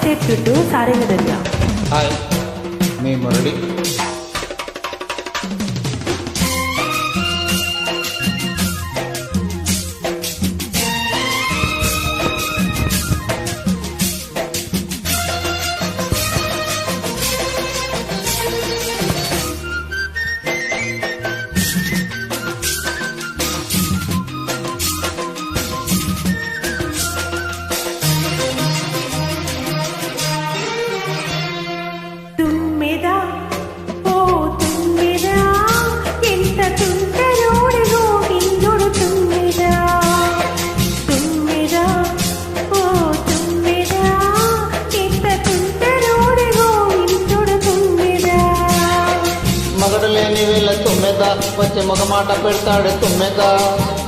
State to Sarangadariya. Hi, మీ మురళి. మగడు లేని వేళ తుమ్మెద వచ్చి మగ మాట పెడతాడు తుమ్మెద.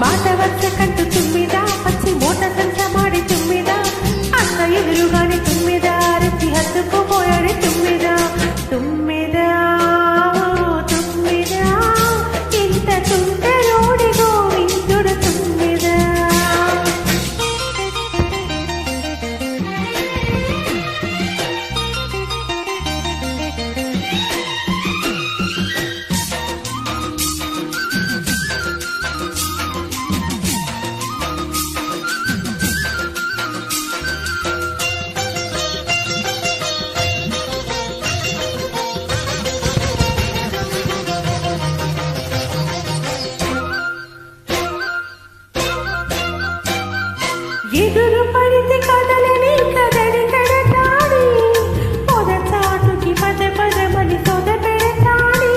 మాట వచ్చ కంటూ తుమ్మిద పచ్చి మూట సంచ మాడి తుమ్మిద అన్న ఎదురుగాని తుమ్మిద అరచి హత్తుకుపోయాడు తుమ్మిద. తుమ్మిద తుమ్మిద ఇంత తుంటరోడి గోవిందుడు తుమ్మిద. ఎదురు పడితే కదలని కదడి కడతాడి పొదచాటుకి పద పదమని సొద పెడతాడి.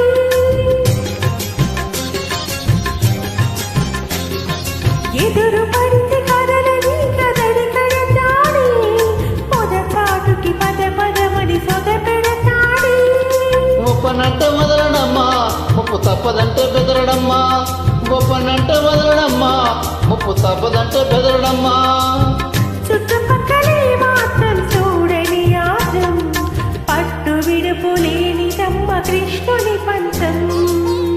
ఎదురు పడితే కదలని కదడి కడతాడి పొదచాటుకి పద పదమని సొద పెడతాడి. గొప్పనంటే వదలడమ్మా ముప్పు తప్పదంటే బెదరడమ్మా. గొప్పనంటే వదలడమ్మా ముప్పు తప్పదంటే బెదరడమ్మా. చుట్టుపక్కలే మాత్రం చూడని ఆజం పట్టు విడుపు లేనిదమ్మ కృష్ణుని పంచం.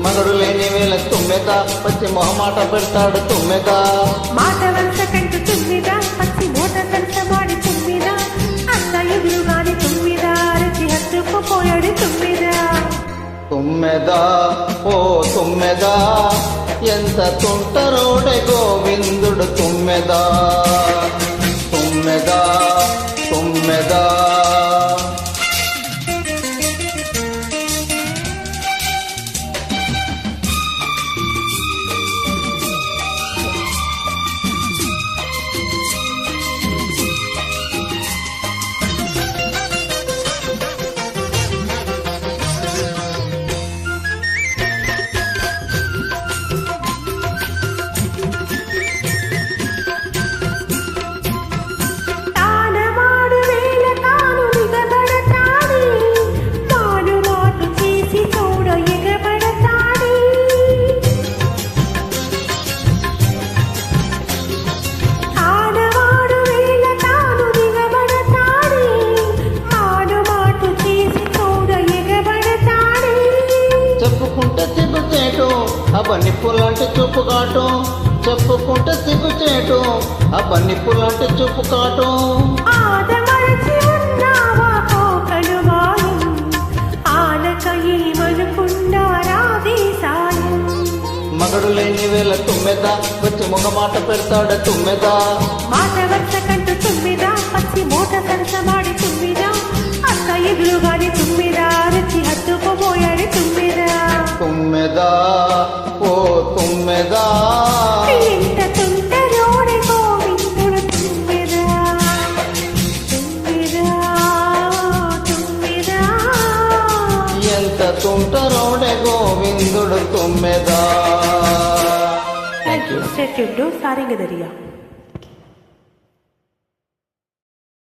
మగడు లేని వేళ తుమ్మెద వచ్చి మొహమాట పెడతాడు తుమ్మెద. మాట వంచ కంటూ తుమ్మిద పచ్చి మూట సంచ మాడి తుమ్మిద అన్న ఎదురుగాని తుమ్మిద అరచి హత్తుకుపోయాడు తుమ్మిద. తుమ్మెద ఓ తుమ్మెద ఎంత తుంటరోడే గోవిందుడు తుమ్మెద. తుమ్మెద తుమ్మెద నిప్పులాంటి చూపు కాటు. చెప్పుకుంటే సిగ్గు చేటు నిప్పులాంటి చూపు కాటు. మగడు లేని వేళ తుమ్మెద వచ్చి మొగ మాట పెడతాడు తుమ్మెద. మాట వచ్చ కంటూ తుమ్మిద పచ్చి మూట సంచ మాడి తుమ్మిద అక్క ఎదురుగాని తుమ్మిద రుచి హత్తుకుపోయాడు తుమ్మిద. తుమ్మెద ఓ తుమ్మెద ఇంత తుంటరోడి గోవిందుడు తుమ్మిద. తుమ్మిద తుమ్మిద ఎంత తుంటరోడే గోవిందుడు తుమ్మెద. Thank you. State to సారంగదర్యా.